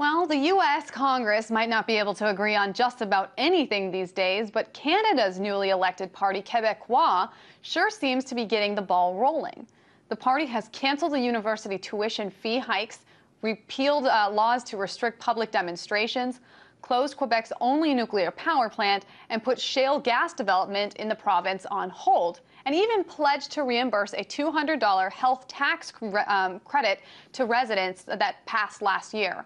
Well, the U.S. Congress might not be able to agree on just about anything these days, but Canada's newly elected party, Quebecois, sure seems to be getting the ball rolling. The party has canceled the university tuition fee hikes, repealed laws to restrict public demonstrations, closed Quebec's only nuclear power plant, and put shale gas development in the province on hold, and even pledged to reimburse a $200 health tax credit to residents that passed last year.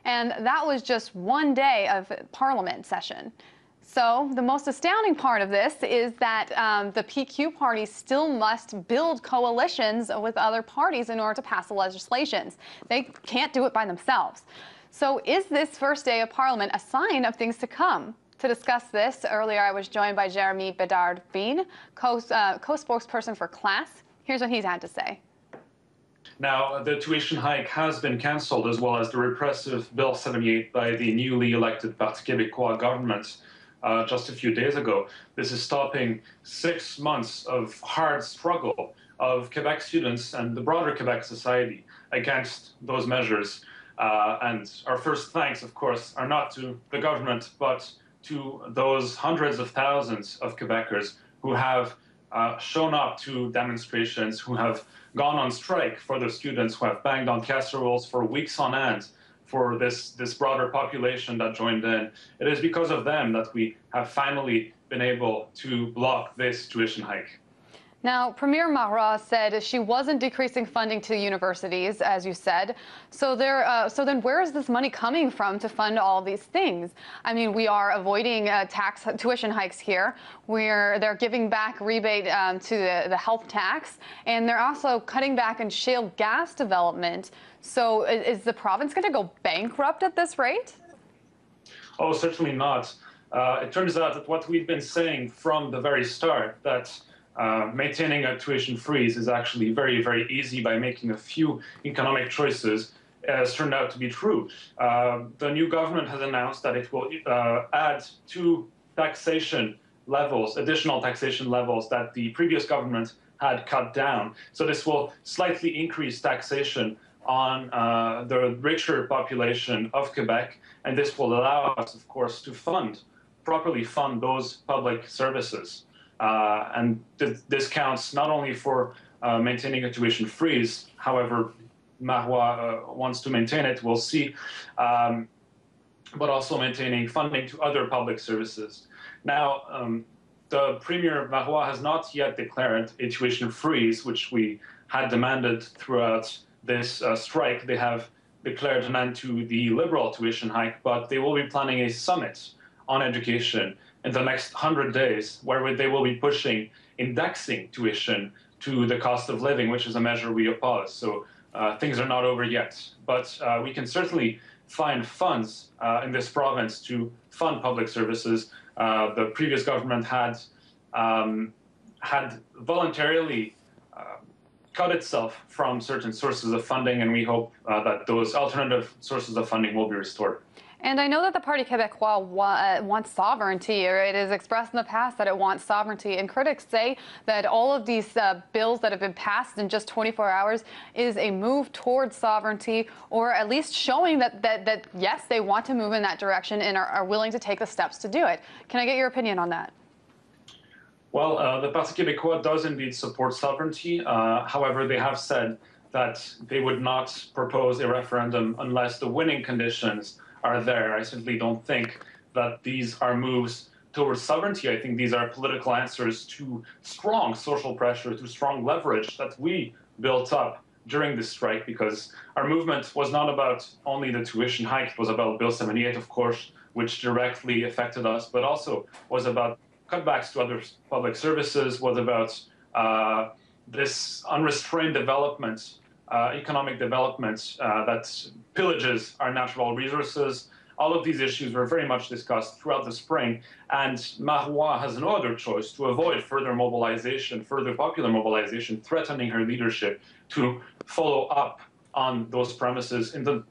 And that was just one day of Parliament session. So the most astounding part of this is that the PQ party still must build coalitions with other parties in order to pass the legislations. They can't do it by themselves. So is this first day of Parliament a sign of things to come? To discuss this, earlier I was joined by Jeremy Bedard-Bean, co-spokesperson for CLAS. Here's what he's had to say. Now, the tuition hike has been cancelled, as well as the repressive Bill 78 by the newly elected Parti Québécois government just a few days ago. This is stopping 6 months of hard struggle of Quebec students and the broader Quebec society against those measures. And our first thanks, of course, are not to the government, but to those hundreds of thousands of Quebecers who have shown up to demonstrations, who have gone on strike for the students, who have banged on casseroles for weeks on end for this broader population that joined in. It is because of them that we have finally been able to block this tuition hike. Now, Premier Marois said she wasn't decreasing funding to universities, as you said. So then where is this money coming from to fund all these things? I mean, we are avoiding tuition hikes here. They're giving back rebate to the health tax, and they're also cutting back on shale gas development. So is the province going to go bankrupt at this rate? Oh, certainly not. It turns out that what we've been saying from the very start, that maintaining a tuition freeze is actually very, very easy by making a few economic choices, has turned out to be true. The new government has announced that it will add 2 taxation levels, additional taxation levels that the previous government had cut down. So this will slightly increase taxation on the richer population of Quebec, and this will allow us, of course, to properly fund those public services. And this counts not only for maintaining a tuition freeze, however Marois wants to maintain it, we'll see, but also maintaining funding to other public services. Now, the Premier Marois has not yet declared a tuition freeze, which we had demanded throughout this strike. They have declared an end to the Liberal tuition hike, but they will be planning a summit on education in the next 100 days, where they will be pushing indexing tuition to the cost of living, which is a measure we oppose. So things are not over yet. But we can certainly find funds in this province to fund public services. The previous government had voluntarily cut itself from certain sources of funding, and we hope that those alternative sources of funding will be restored. And I know that the Parti Québécois wants sovereignty, or it is expressed in the past that it wants sovereignty. And critics say that all of these bills that have been passed in just 24 hours is a move towards sovereignty, or at least showing that yes, they want to move in that direction and are willing to take the steps to do it. Can I get your opinion on that? Well, the Parti Québécois does indeed support sovereignty. However, they have said that they would not propose a referendum unless the winning conditions are there. I simply don't think that these are moves towards sovereignty. I think these are political answers to strong social pressure, to strong leverage that we built up during this strike, because our movement was not about only the tuition hike. It was about Bill 78, of course, which directly affected us, but also was about cutbacks to other public services, was about this unrestrained development, economic development that pillages our natural resources. All of these issues were very much discussed throughout the spring, and Marois has no other choice to avoid further mobilization, further popular mobilization, threatening her leadership to follow up on those premises in the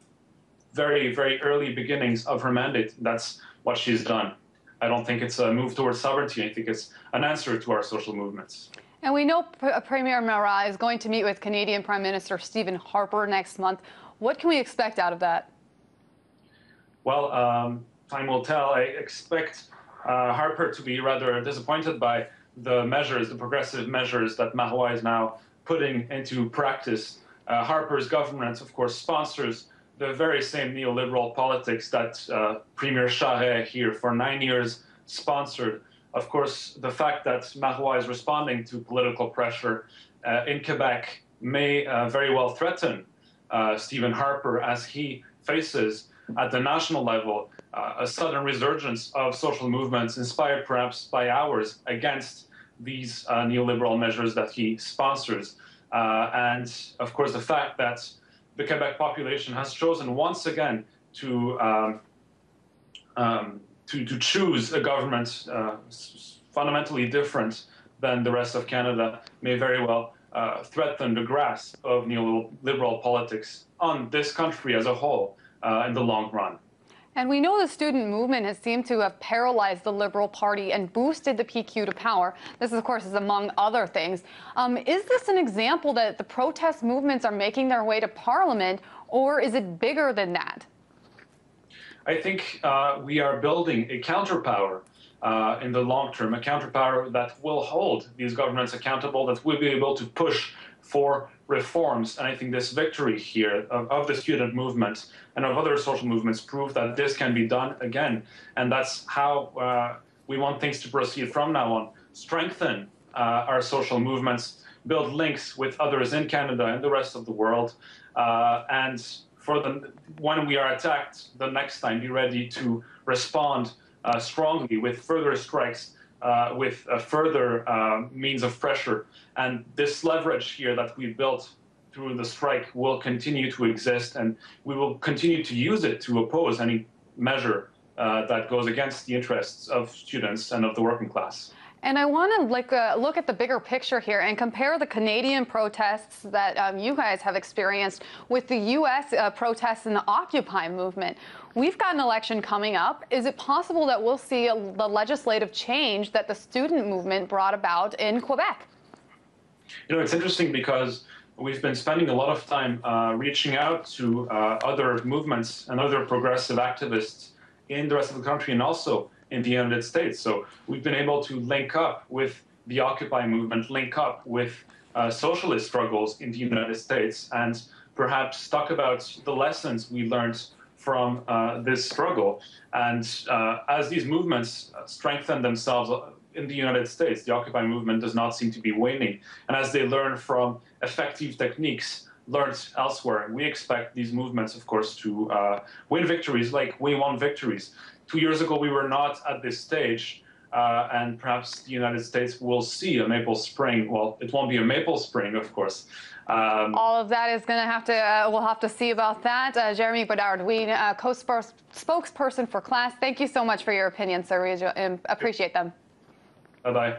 very, very early beginnings of her mandate. That's what she's done. I don't think it's a move towards sovereignty. I think it's an answer to our social movements. And we know Premier Marois is going to meet with Canadian Prime Minister Stephen Harper next month. What can we expect out of that? Well, time will tell. I expect Harper to be rather disappointed by the measures, the progressive measures that Marois is now putting into practice. Harper's government, of course, sponsors the very same neoliberal politics that Premier Charest here for 9 years sponsored. Of course, the fact that Marois is responding to political pressure in Quebec may very well threaten Stephen Harper as he faces at the national level a sudden resurgence of social movements inspired perhaps by ours against these neoliberal measures that he sponsors. And of course, the fact that the Quebec population has chosen once again to choose a government fundamentally different than the rest of Canada may very well threaten the grasp of neoliberal politics on this country as a whole in the long run. And we know the student movement has seemed to have paralyzed the Liberal Party and boosted the PQ to power. This, of course, is among other things. Is this an example that the protest movements are making their way to Parliament, or is it bigger than that? I think we are building a counterpower in the long term, a counterpower that will hold these governments accountable, that will be able to push for reforms. And I think this victory here of the student movement and of other social movements prove that this can be done again. And that's how we want things to proceed from now on. Strengthen our social movements, build links with others in Canada and the rest of the world, and when we are attacked the next time, be ready to respond strongly with further strikes, with further means of pressure. And this leverage here that we've built through the strike will continue to exist, and we will continue to use it to oppose any measure that goes against the interests of students and of the working class. And I want to look at the bigger picture here and compare the Canadian protests that you guys have experienced with the U.S. Protests and the Occupy movement. We've got an election coming up. Is it possible that we'll see the legislative change that the student movement brought about in Quebec? You know, it's interesting because we've been spending a lot of time reaching out to other movements and other progressive activists in the rest of the country and also in the United States. So we've been able to link up with the Occupy movement, link up with socialist struggles in the United States, and perhaps talk about the lessons we learned from this struggle. And as these movements strengthen themselves in the United States, the Occupy movement does not seem to be waning. And as they learn from effective techniques learned elsewhere, we expect these movements, of course, to win victories like we won victories. 2 years ago, we were not at this stage, and perhaps the United States will see a maple spring. Well, it won't be a maple spring, of course. All of that is going to have to, we'll have to see about that. Jeremy Bedard-Ween, co-spokesperson for CLASS, thank you so much for your opinions, sir. We appreciate them. Bye-bye.